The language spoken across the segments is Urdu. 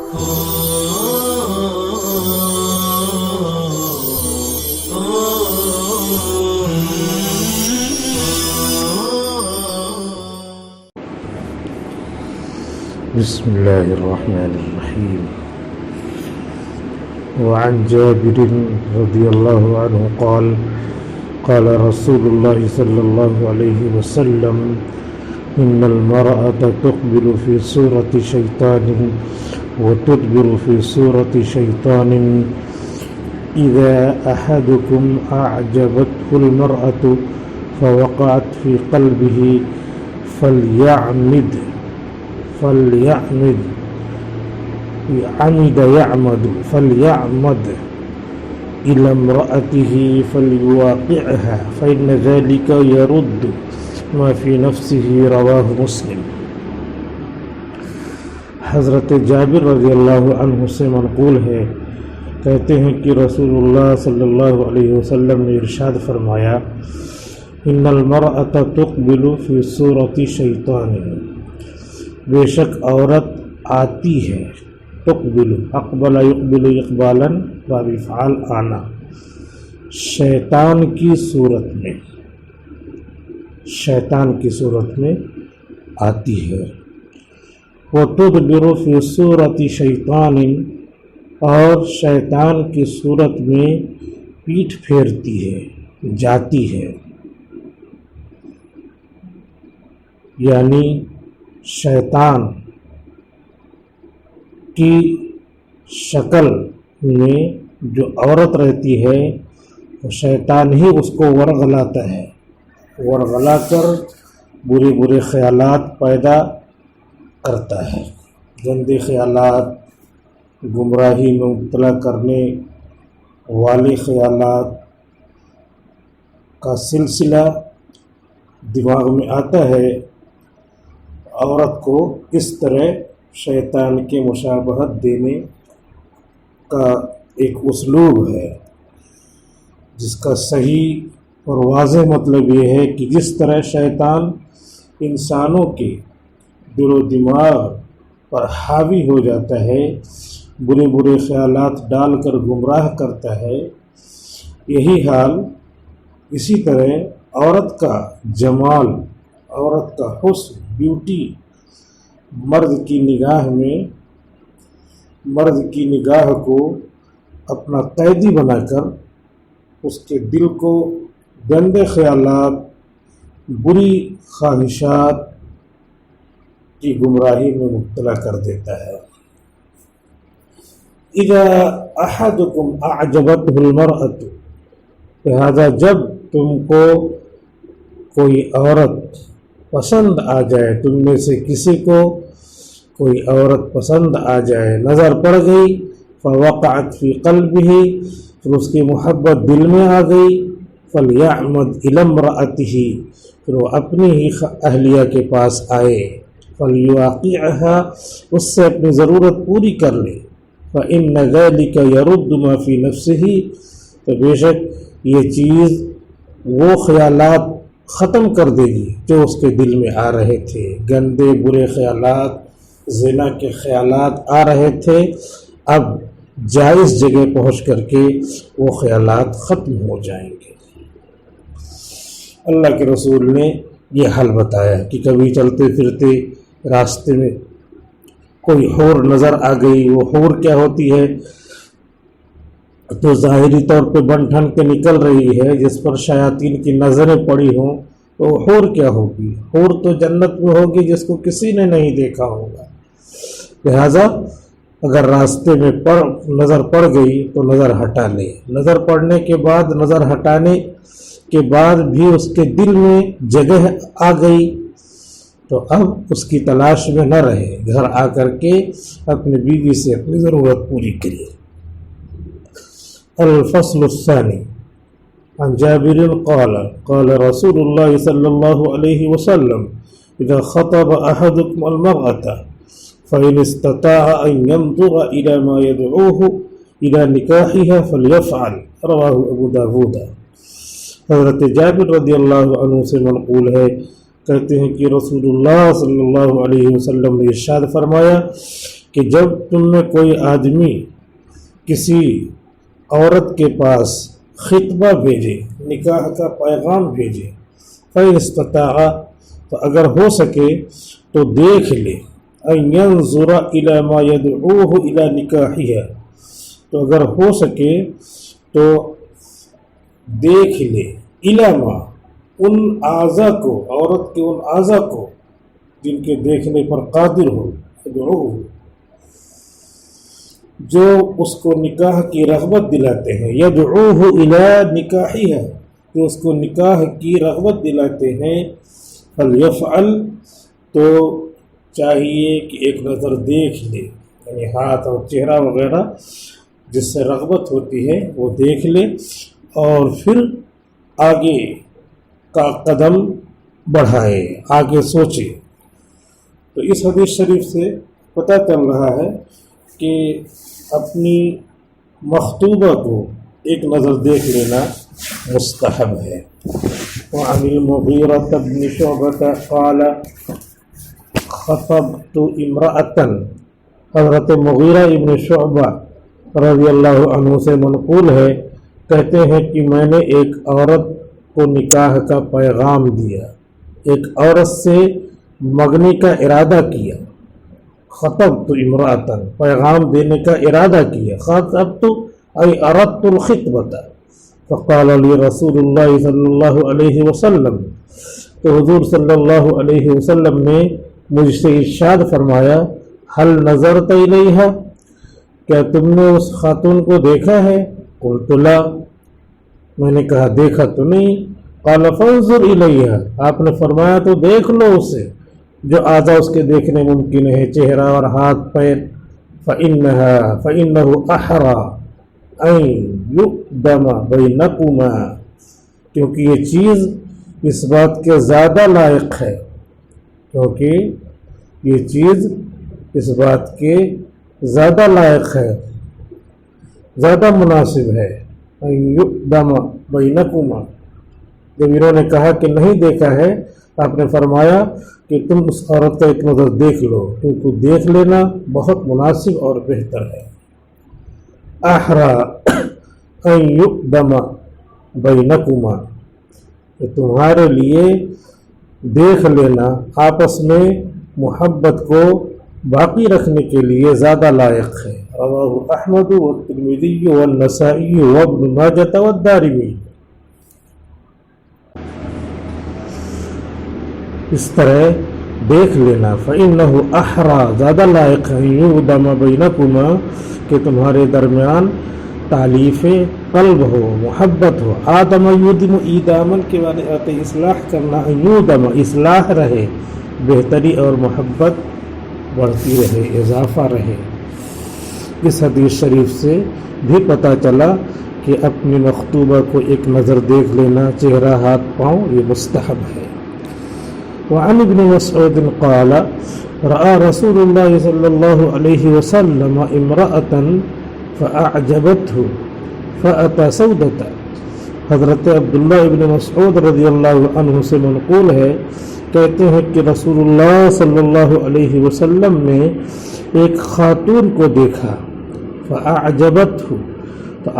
بسم الله الرحمن الرحيم. وعن جابر رضي الله عنه قال قال رسول الله صلى الله عليه وسلم إن المرأة تقبل في صورة شيطان وتدبر في صورة شيطان إذا أحدكم أعجبته المرأة فوقعت في قلبه فليعمد إلى امرأته فليواقعها فإن ذلك يرد ما في نفسه. رواہ مسلم. حضرت جابر رضی اللہ عنہ سے منقول ہے، کہتے ہیں کہ رسول اللہ صلی اللہ علیہ وسلم نے ارشاد فرمایا، ان المرأة تقبل فی صورت شیطان، بے شک عورت آتی ہے، تقبل، اقبل یقبل اقبالا باب فعال آنا، شیطان کی صورت میں، شیطان کی صورت میں آتی ہے، وتدبر فی صورت شیطان، اور شیطان کی صورت میں پیٹھ پھیرتی ہے، جاتی ہے، یعنی شیطان کی شکل میں جو عورت رہتی ہے وہ شیطان ہی اس کو ورغلاتا ہے، ورغلا کر برے برے خیالات پیدا کرتا ہے، گندے خیالات، گمراہی میں مبتلا کرنے والے خیالات کا سلسلہ دماغ میں آتا ہے۔ عورت کو اس طرح شیطان کے مشابہت دینے کا ایک اسلوب ہے، جس کا صحیح اور واضح مطلب یہ ہے کہ جس طرح شیطان انسانوں کے دل و دماغ پر حاوی ہو جاتا ہے، برے برے خیالات ڈال کر گمراہ کرتا ہے، یہی حال اسی طرح عورت کا جمال، عورت کا حسن، بیوٹی مرد کی نگاہ کو اپنا قیدی بنا کر اس کے دل کو گندے خیالات، بری خواہشات کی گمراہی میں مبتلا کر دیتا ہے۔ اذا احدکم اعجبته المرأة، لہذا جب تم کو کوئی عورت پسند آ جائے، تم میں سے کسی کو کوئی عورت پسند آ جائے، نظر پڑ گئی، فوقعت فی قلبہ، پھر اس کی محبت دل میں آ گئی، فلیعمد الی امرأتہ، پھر وہ اپنی ہی اہلیہ کے پاس آئے، فلیواقعها، اس سے اپنی ضرورت پوری کر لے، فإن ذلک یرد ما فی نفسہ، تو بے شک یہ چیز وہ خیالات ختم کر دے گی جو اس کے دل میں آ رہے تھے، گندے برے خیالات، زنا کے خیالات آ رہے تھے، اب جائز جگہ پہنچ کر کے وہ خیالات ختم ہو جائیں گے۔ اللہ کے رسول نے یہ حل بتایا کہ کبھی چلتے پھرتے راستے میں کوئی حور نظر آ گئی، وہ حور کیا ہوتی ہے؟ تو ظاہری طور پہ بن ٹھن کے نکل رہی ہے، جس پر شیاطین کی نظریں پڑی ہوں، تو حور کیا ہوگی؟ حور تو جنت میں ہوگی جس کو کسی نے نہیں دیکھا ہوگا۔ لہذا اگر راستے میں نظر پڑ گئی تو نظر ہٹا لے، نظر پڑنے کے بعد، نظر ہٹانے کے بعد بھی اس کے دل میں جگہ آ گئی تو اب اس کی تلاش میں نہ رہے، گھر آ کر کے اپنی بیوی سے اپنی ضرورت پوری کریے۔ الفصل الثانی، عن جابر قال قال رسول الله صلى الله عليه وسلم إذا خطب أحدكم المرأة فإن استطاع أن ينظر إلى ما يدعوه إلى نكاحها فليفعل، رواه ابو داود۔ حضرت جابر رضی اللہ عنہ سے منقول ہے، کہتے ہیں کہ رسول اللہ صلی اللہ علیہ وسلم نے ارشاد فرمایا کہ جب تم میں کوئی آدمی کسی عورت کے پاس خطبہ بھیجے، نکاح کا پیغام بھیجے، فَإِنِ اسْتَطَاعَ، تو اگر ہو سکے تو دیکھ لے، أَن يَنظُرَ إِلَى مَا يَدْعُوهُ إِلَى نِكَاحِهَا، تو اگر ہو سکے تو دیکھ لے، إِلَى مَا، ان اعضاء کو، عورت کے ان اعضاء کو جن کے دیکھنے پر قادر ہو، يدعوه، جو اس کو نکاح کی رغبت دلاتے ہیں، یدعوہ الی نکاحها، جو اس کو نکاح کی رغبت دلاتے ہیں، فلیفعل، تو چاہیے کہ ایک نظر دیکھ لے، یعنی ہاتھ اور چہرہ وغیرہ جس سے رغبت ہوتی ہے وہ دیکھ لے، اور پھر آگے کا قدم بڑھائے، آگے سوچے۔ تو اس حدیث شریف سے پتہ چل رہا ہے کہ اپنی مخطوبہ کو ایک نظر دیکھ لینا مستحب ہے۔ وعن المغیرة بن شعبة قال خطبت امرأة، حضرت مغیرہ ابن شعبہ رضی اللہ عنہ سے منقول ہے، کہتے ہیں کہ میں نے ایک عورت کو نکاح کا پیغام دیا، ایک عورت سے مگنے کا ارادہ کیا۔ خطبت امرأة، پیغام دینے کا ارادہ کیا، خطبت ای اردت الخطبۃ، فقال لی رسول اللہ صلی اللہ علیہ وسلم، تو حضور صلی اللہ علیہ وسلم نے مجھ سے ارشاد فرمایا، هل نظرت الیہا، کیا تم نے اس خاتون کو دیکھا ہے؟ قلت لا، میں نے کہا دیکھا تو نہیں۔ قال فانظر الیہا، آپ نے فرمایا تو دیکھ لو اسے، جو اعضاء اس کے دیکھنے ممکن ہے، چہرہ اور ہاتھ پیر، فإنه أحرى أن يقدم بينكما، کیونکہ یہ چیز اس بات کے زیادہ لائق ہے، کیونکہ یہ چیز اس بات کے زیادہ لائق ہے، زیادہ مناسب ہے، أن يقدم بينكما۔ جب انہوں نے کہا کہ نہیں دیکھا ہے، آپ نے فرمایا کہ تم اس عورت کا ایک نظر دیکھ لو، کیونکہ دیکھ لینا بہت مناسب اور بہتر ہے۔ احرى ان يقدم بینکما، کہ تمہارے لیے دیکھ لینا آپس میں محبت کو باقی رکھنے کے لیے زیادہ لائق ہے۔ رواہ احمد والترمذی والنسائی وابن ماجہ والدارمی۔ اس طرح دیکھ لینا، فإنه أحرى، زیادہ لائق ہے، يقدم بینکما، کہ تمہارے درمیان تالیف قلب ہو، محبت ہو۔ آدم یودم ایدامن کے معنی آتے اصلاح کرنا، یودم اصلاح رہے، بہتری اور محبت بڑھتی رہے، اضافہ رہے۔ اس حدیث شریف سے بھی پتہ چلا کہ اپنی مخطوبہ کو ایک نظر دیکھ لینا، چہرہ ہاتھ پاؤں، یہ مستحب ہے۔ وعن ابن مسعود قال رأى رسول الله صلى الله عليه وسلم امرأة فأعجبته فأتى سودة، حضرت عبداللہ ابن مسعود رضی اللہ عنہ سے منقول ہے، کہتے ہیں کہ رسول اللہ صلی اللہ علیہ وسلم نے ایک خاتون کو دیکھا، فأعجبته، تو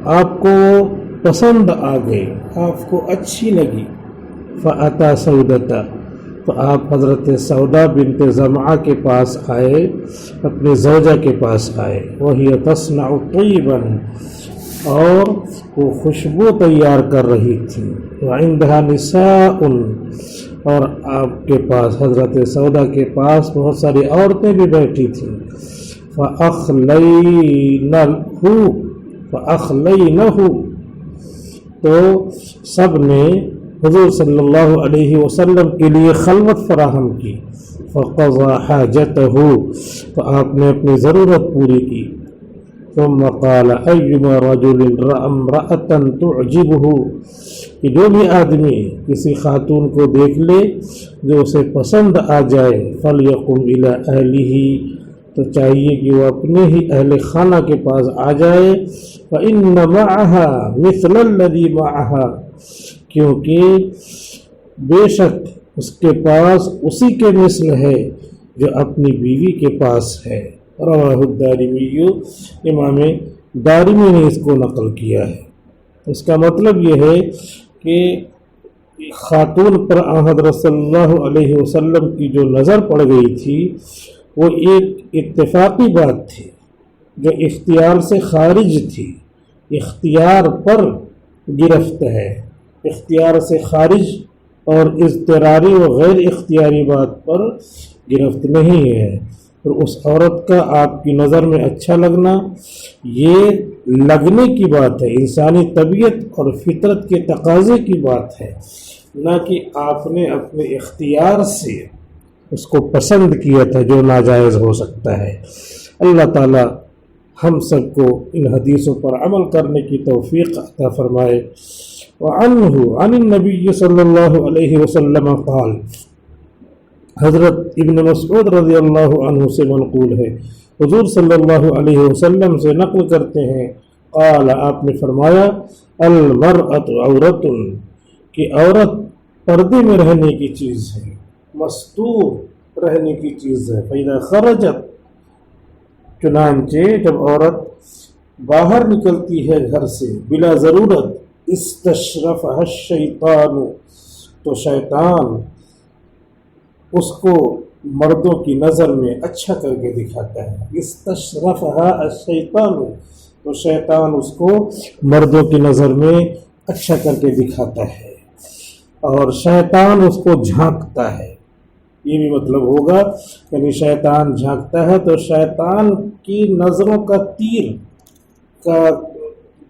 آپ کو پسند آ گئی، آپ کو اچھی لگی۔ فأتى سودة، تو آپ حضرت سودا بنت زمعہ کے پاس آئے، اپنے زوجہ کے پاس آئے، وهي تصنع طیبا، اور وہ خوشبو تیار کر رہی تھی، وعندها نساء، اور آپ کے پاس حضرت سودا کے پاس بہت ساری عورتیں بھی بیٹھی تھیں، فأخلینہ، تو سب نے حضور صلی اللہ علیہ وسلم کے لیے خلوت فراہم کی، فقضى حاجته، تو آپ نے اپنی ضرورت پوری کی، ثم قال ایما رجل رأى امرأة تعجبه، کہ جو بھی آدمی کسی خاتون کو دیکھ لے جو اسے پسند آ جائے، فلیقم الی اہلہ، تو چاہیے کہ وہ اپنے ہی اہل خانہ کے پاس آ جائے، فإن معها مثل الذي معها، کیونکہ بے شک اس کے پاس اسی کے مثل ہے جو اپنی بیوی کے پاس ہے۔ رواہ الدارمی، امام دارمی نے اس کو نقل کیا ہے۔ اس کا مطلب یہ ہے کہ خاتون پر حضرت صلی اللہ علیہ وسلم کی جو نظر پڑ گئی تھی وہ ایک اتفاقی بات تھی جو اختیار سے خارج تھی، اختیار پر گرفت ہے، اختیار سے خارج اور اضطراری و غیر اختیاری بات پر گرفت نہیں ہے۔ اور اس عورت کا آپ کی نظر میں اچھا لگنا یہ لگنے کی بات ہے، انسانی طبیعت اور فطرت کے تقاضے کی بات ہے، نہ کہ آپ نے اپنے اختیار سے اس کو پسند کیا تھا جو ناجائز ہو سکتا ہے۔ اللہ تعالی ہم سب کو ان حدیثوں پر عمل کرنے کی توفیق عطا فرمائے۔ وعنہ عن النبی صلی اللہ علیہ وسلم قال، حضرت ابن مسعود رضی اللہ عنہ سے منقول ہے، حضور صلی اللہ علیہ وسلم سے نقل کرتے ہیں، قال، آپ نے فرمایا، المرأۃ عورۃ، کہ عورت پردے میں رہنے کی چیز ہے، مستور رہنے کی چیز ہے۔ فإذا خرجت، چنانچہ جب عورت باہر نکلتی ہے گھر سے بلا ضرورت، استشرفها الشیطان، تو شیطان اس کو مردوں کی نظر میں اچھا کر کے دکھاتا ہے۔ استشرفها الشیطان، تو شیطان اس کو مردوں کی نظر میں اچھا کر کے دکھاتا ہے، اور شیطان اس کو جھانکتا ہے۔ یہ بھی مطلب ہوگا، یعنی شیطان جھانکتا ہے تو شیطان کی نظروں کا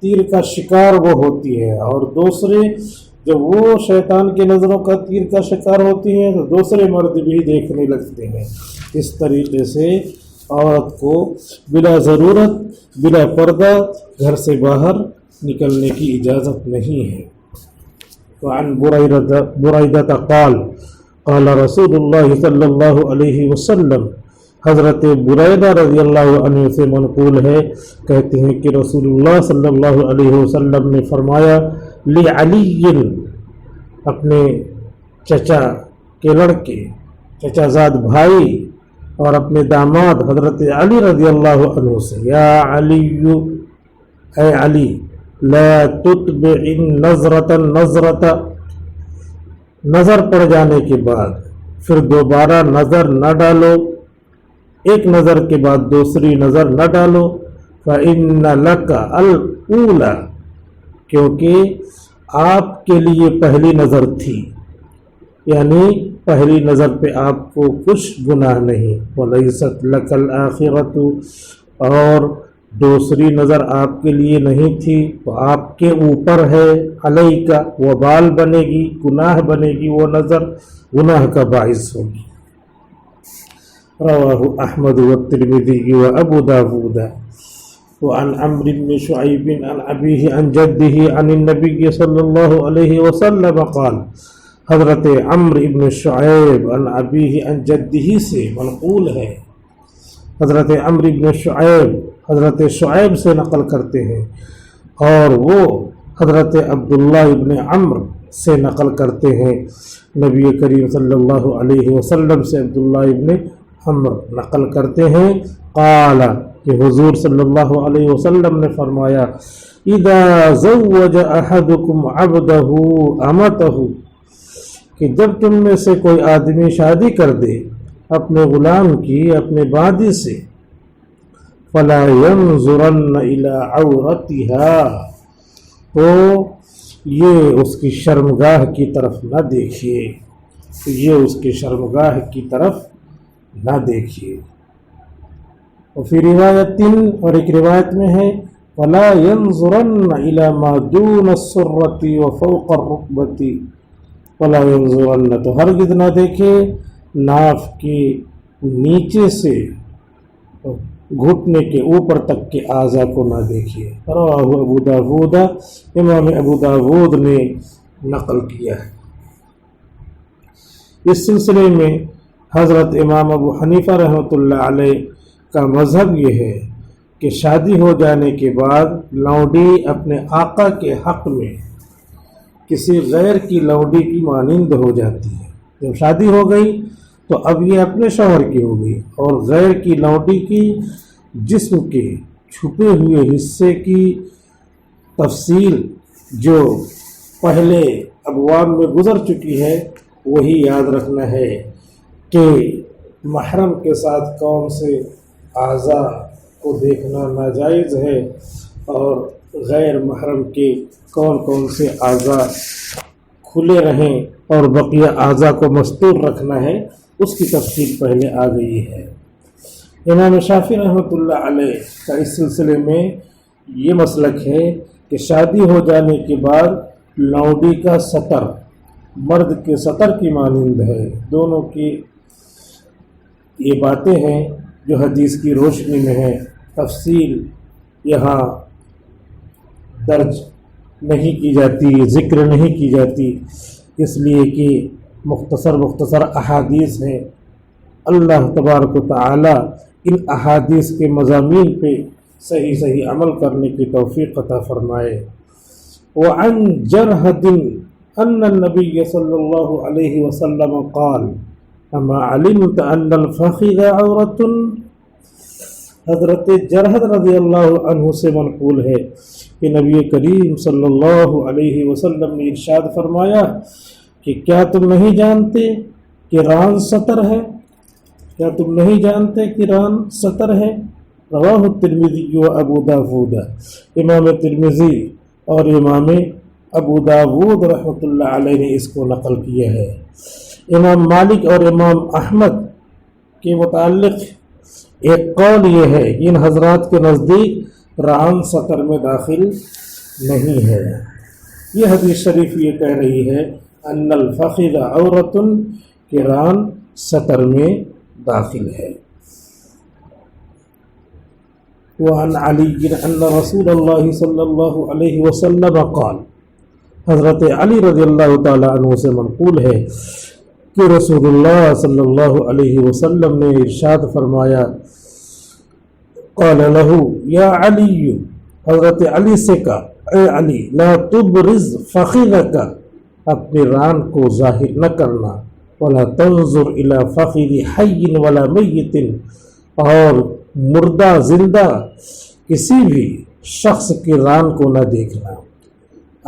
تیر کا شکار وہ ہوتی ہے، اور دوسرے جب وہ شیطان کی نظروں کا تیر کا شکار ہوتی ہیں تو دوسرے مرد بھی دیکھنے لگتے ہیں۔ اس طریقے سے عورت کو بلا ضرورت، بلا پردہ گھر سے باہر نکلنے کی اجازت نہیں ہے۔ وعن بريدة قال قال رسول اللہ صلی اللہ علیہ وسلم، حضرت بریدہ رضی اللہ عنہ سے منقول ہے، کہتے ہیں کہ رسول اللہ صلی اللہ علیہ وسلم نے فرمایا، لعلی، اپنے چچا کے لڑکے، چچا زاد بھائی اور اپنے داماد حضرت علی رضی اللہ عنہ سے، یا علی، اے علی، لا تتبع النظرة النظرة، نظر پڑ جانے کے بعد پھر دوبارہ نظر نہ ڈالو، ایک نظر کے بعد دوسری نظر نہ ڈالو، فإن لك الأولى، کیونکہ آپ کے لیے پہلی نظر تھی، یعنی پہلی نظر پہ آپ کو کچھ گناہ نہیں، وَلَيْسَتْ لَكَ الْآخِرَةُ، اور دوسری نظر آپ کے لیے نہیں تھی، وہ آپ کے اوپر ہے، علیک، وبال بنے گی، گناہ بنے گی، وہ نظر گناہ کا باعث ہوگی۔ رواہ احمد والترمذی وابو داود۔ وعن عمرو بن شعيب عن أبيه عن جده عن النبي صلى الله عليه وسلم قال، حضرت عمرو بن شعیب عن أبيه عن جده سے منقول ہے، حضرت عمرو بن شعیب حضرت شعیب سے نقل کرتے ہیں، اور وہ حضرت عبداللہ ابن عمرو سے نقل کرتے ہیں، نبی کریم صلی اللہ علیہ وسلم سے عبداللہ ابن عمرو نقل کرتے ہیں، قال، کہ حضور صلی اللہ علیہ وسلم نے فرمایا، اذا زوج احدکم عبدہ امتہ، کہ جب تم میں سے کوئی آدمی شادی کر دے اپنے غلام کی، اپنے باندی سے، فلا ينظرن الى عورتها، تو یہ اس کی شرمگاہ کی طرف نہ دیکھیے، یہ اس کی شرمگاہ کی طرف نہ دیکھیے۔ وفی روایت، اور ایک روایت میں ہے، ولا ينظرن الى ما دون السرة وفوق الركبة، ولا ينظرن، تو ہرگز نہ دیکھے ناف کے نیچے سے گھٹنے کے اوپر تک کے اعضاء کو نہ دیکھیے۔ رواہ ابو داود، امام ابو داود نے نقل کیا ہے۔ اس سلسلے میں حضرت امام ابو حنیفہ رحمۃ اللہ علیہ کا مذہب یہ ہے کہ شادی ہو جانے کے بعد لونڈی اپنے آقا کے حق میں کسی غیر کی لونڈی کی مانند ہو جاتی ہے۔ جب شادی ہو گئی تو اب یہ اپنے شوہر کی ہوگی، اور غیر کی لونڈی کی جسم کے چھپے ہوئے حصے کی تفصیل جو پہلے ابواب میں گزر چکی ہے وہی یاد رکھنا ہے کہ محرم کے ساتھ کون سے اعضاء کو دیکھنا ناجائز ہے اور غیر محرم کے کون کون سے اعضاء کھلے رہیں اور بقیہ اعضاء کو مستور رکھنا ہے، اس کی تفصیل پہلے آ گئی ہے۔ امام شافعی رحمۃ اللہ علیہ کا اس سلسلے میں یہ مسلک ہے کہ شادی ہو جانے کے بعد لونڈی کا سطر مرد کے سطر کی مانند ہے۔ دونوں کی یہ باتیں ہیں جو حدیث کی روشنی میں ہیں، تفصیل یہاں درج نہیں کی جاتی، ذکر نہیں کی جاتی، اس لیے کہ مختصر احادیث ہیں۔ اللہ تبارک و تعالی ان احادیث کے مضامین پہ صحیح عمل کرنے کی توفیق عطا فرمائے۔ وعن جرہد ان النبی صلی اللہ علیہ وسلم قال اما علمت ان الفخذ عورت، حضرت جرہد رضی اللہ عنہ سے منقول ہے کہ نبی کریم صلی اللہ علیہ وسلم نے ارشاد فرمایا کہ کیا تم نہیں جانتے کہ ران سطر ہے؟ کیا تم نہیں جانتے کہ ران سطر ہے؟ رواہ الترمذی و ابو داود، امام ترمذی اور امام ابو داود رحمۃ اللہ علیہ نے اس کو نقل کیا ہے۔ امام مالک اور امام احمد کے متعلق ایک قول یہ ہے کہ ان حضرات کے نزدیک ران سطر میں داخل نہیں ہے۔ یہ حدیث شریف یہ کہہ رہی ہے ان الفخذ عورت، کہ ران سطر میں داخل ہے۔ وعن علی ان رسول اللہ صلی اللہ علیہ وسلم قال، حضرت علی رضی اللہ تعالی عنہ سے منقول ہے کہ رسول اللہ صلی اللہ علیہ وسلم نے ارشاد فرمایا، قال له یا علی، حضرت علی سے کہا اے علی، لا تبرز فخذک، اپنے ران کو ظاہر نہ کرنا، ولا تنظر الى فخذ حی ولا میت، اور مردہ زندہ کسی بھی شخص کی ران کو نہ دیکھنا۔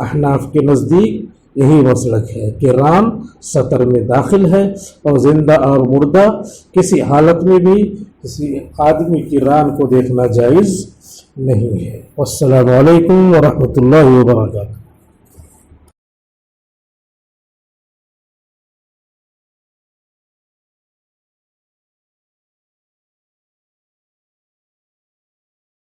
احناف کے نزدیک یہی مسلک ہے کہ ران سطر میں داخل ہے اور زندہ اور مردہ کسی حالت میں بھی کسی آدمی کی ران کو دیکھنا جائز نہیں ہے۔ والسلام علیکم ورحمۃ اللہ وبرکاتہ۔